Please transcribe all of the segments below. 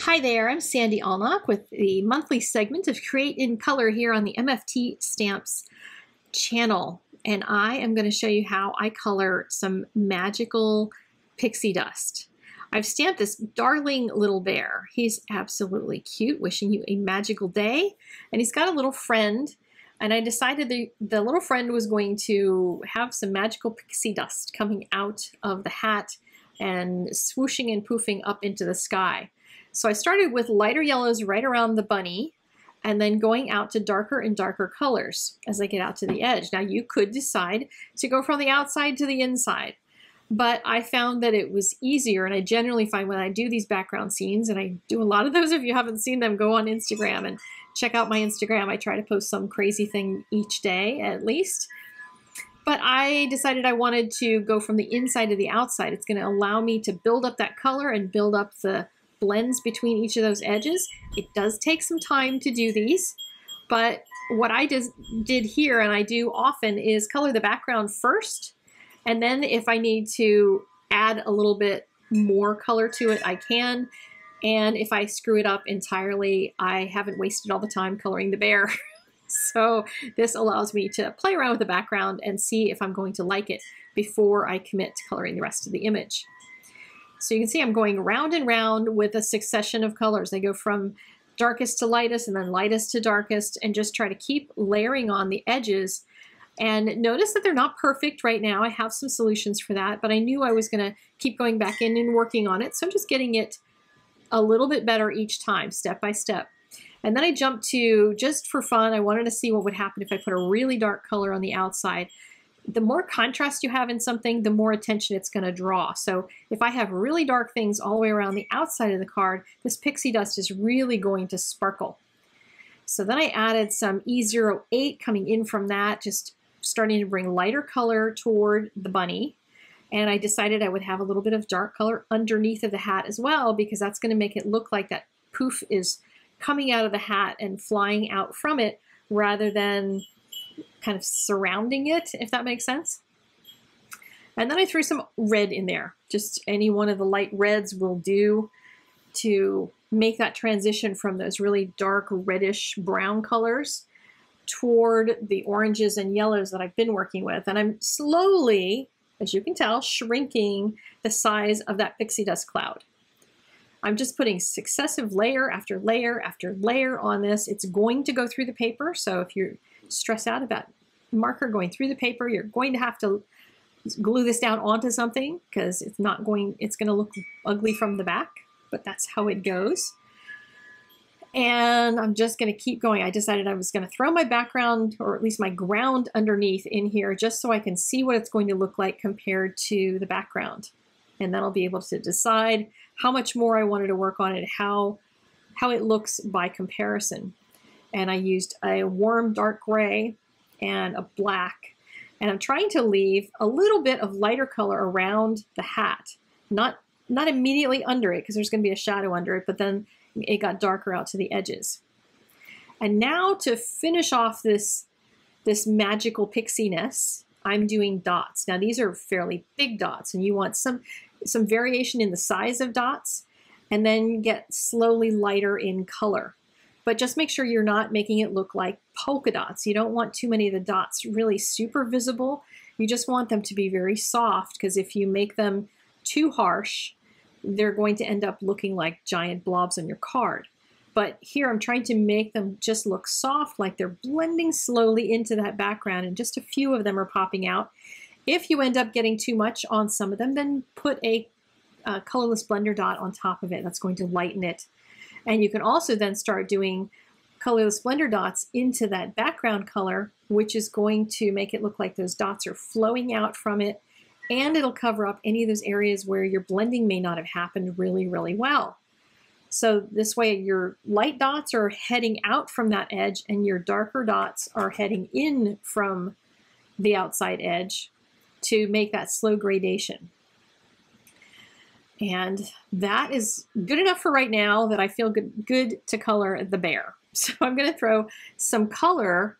Hi there, I'm Sandy Allnock with the monthly segment of Create in Color here on the MFT Stamps channel. And I am going to show you how I color some magical pixie dust. I've stamped this darling little bear. He's absolutely cute, wishing you a magical day. And he's got a little friend. And I decided the little friend was going to have some magical pixie dust coming out of the hat and swooshing and poofing up into the sky. So I started with lighter yellows right around the bunny and then going out to darker and darker colors as I get out to the edge. Now you could decide to go from the outside to the inside, but I found that it was easier, and I generally find when I do these background scenes, and I do a lot of those, if you haven't seen them, go on Instagram and check out my Instagram. I try to post some crazy thing each day at least. But I decided I wanted to go from the inside to the outside. It's going to allow me to build up that color and build up the blends between each of those edges. It does take some time to do these, but what I just did here, and I do often, is color the background first, and then if I need to add a little bit more color to it, I can. And if I screw it up entirely, I haven't wasted all the time coloring the bear. So this allows me to play around with the background and see if I'm going to like it before I commit to coloring the rest of the image. So you can see I'm going round and round with a succession of colors. I go from darkest to lightest and then lightest to darkest and just try to keep layering on the edges. And notice that they're not perfect right now. I have some solutions for that, but I knew I was going to keep going back in and working on it. So I'm just getting it a little bit better each time, step by step. And then I jumped to, just for fun, I wanted to see what would happen if I put a really dark color on the outside. The more contrast you have in something, the more attention it's going to draw. So if I have really dark things all the way around the outside of the card, this pixie dust is really going to sparkle. So then I added some E08 coming in from that, just starting to bring lighter color toward the bunny. And I decided I would have a little bit of dark color underneath of the hat as well, because that's going to make it look like that poof is coming out of the hat and flying out from it rather than kind of surrounding it, if that makes sense. And then I threw some red in there. Just any one of the light reds will do to make that transition from those really dark reddish brown colors toward the oranges and yellows that I've been working with. And I'm slowly, as you can tell, shrinking the size of that pixie dust cloud. I'm just putting successive layer after layer after layer on this. It's going to go through the paper, so if you're stressed out about marker going through the paper, you're going to have to glue this down onto something because it's going to look ugly from the back, but that's how it goes. And I'm just going to keep going. I decided I was going to throw my background, or at least my ground, underneath in here just so I can see what it's going to look like compared to the background. And then I'll be able to decide how much more I wanted to work on it, how it looks by comparison. And I used a warm dark gray and a black. And I'm trying to leave a little bit of lighter color around the hat. Not immediately under it, because there's going to be a shadow under it, but then it got darker out to the edges. And now to finish off this magical pixiness, I'm doing dots. Now these are fairly big dots, and you want some variation in the size of dots, and then get slowly lighter in color. But just make sure you're not making it look like polka dots. You don't want too many of the dots really super visible. You just want them to be very soft, because if you make them too harsh, they're going to end up looking like giant blobs on your card. But here I'm trying to make them just look soft, like they're blending slowly into that background, and just a few of them are popping out. If you end up getting too much on some of them, then put a colorless blender dot on top of it. That's going to lighten it. And you can also then start doing colorless blender dots into that background color, which is going to make it look like those dots are flowing out from it, and it'll cover up any of those areas where your blending may not have happened really, really well. So this way your light dots are heading out from that edge and your darker dots are heading in from the outside edge to make that slow gradation. And that is good enough for right now that I feel good to color the bear. So I'm going to throw some color,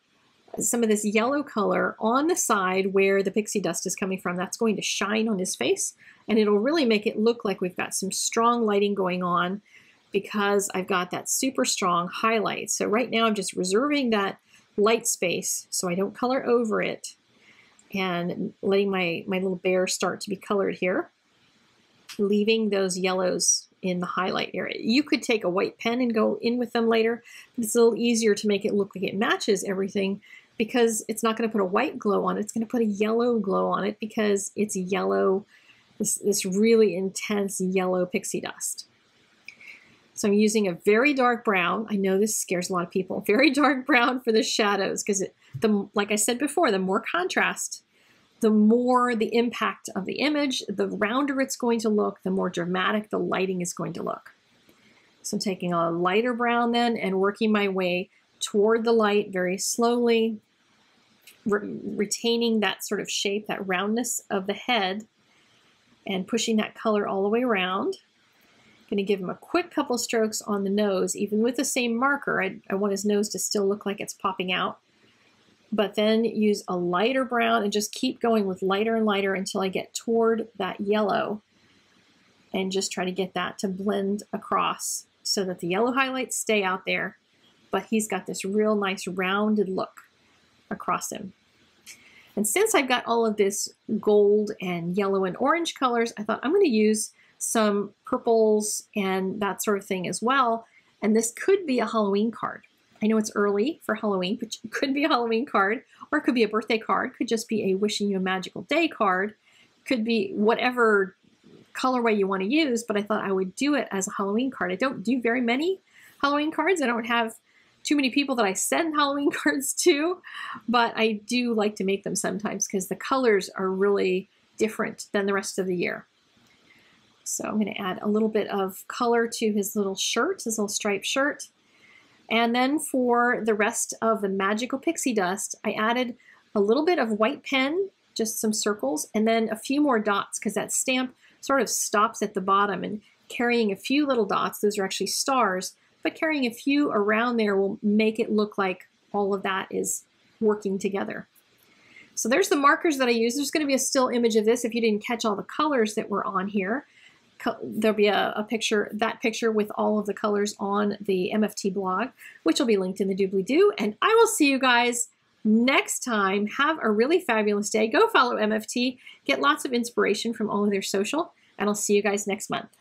some of this yellow color on the side where the pixie dust is coming from. That's going to shine on his face, and it'll really make it look like we've got some strong lighting going on because I've got that super strong highlight. So right now I'm just reserving that light space so I don't color over it, and letting my little bear start to be colored here, leaving those yellows in the highlight area. You could take a white pen and go in with them later, but it's a little easier to make it look like it matches everything, because it's not going to put a white glow on it. It's going to put a yellow glow on it because it's yellow, this really intense yellow pixie dust. So I'm using a very dark brown. I know this scares a lot of people. Very dark brown for the shadows, because like I said before, the more contrast, the more the impact of the image, the rounder it's going to look, the more dramatic the lighting is going to look. So I'm taking a lighter brown then and working my way toward the light very slowly, retaining that sort of shape, that roundness of the head, and pushing that color all the way around. I'm going to give him a quick couple strokes on the nose. Even with the same marker, I want his nose to still look like it's popping out. But then use a lighter brown and just keep going with lighter and lighter until I get toward that yellow, and just try to get that to blend across so that the yellow highlights stay out there, but he's got this real nice rounded look across him. And since I've got all of this gold and yellow and orange colors, I thought I'm going to use some purples and that sort of thing as well. And this could be a Halloween card. I know it's early for Halloween, but it could be a Halloween card, or it could be a birthday card, could just be a wishing you a magical day card, could be whatever colorway you want to use, but I thought I would do it as a Halloween card. I don't do very many Halloween cards. I don't have too many people that I send Halloween cards to, but I do like to make them sometimes because the colors are really different than the rest of the year. So I'm going to add a little bit of color to his little shirt, his little striped shirt. And then for the rest of the magical pixie dust, I added a little bit of white pen, just some circles, and then a few more dots, because that stamp sort of stops at the bottom, and carrying a few little dots, those are actually stars, but carrying a few around there will make it look like all of that is working together. So there's the markers that I use. There's going to be a still image of this if you didn't catch all the colors that were on here. There'll be a picture, that picture with all of the colors on the MFT blog, which will be linked in the doobly-doo. And I will see you guys next time. Have a really fabulous day. Go follow MFT. Get lots of inspiration from all of their social. And I'll see you guys next month.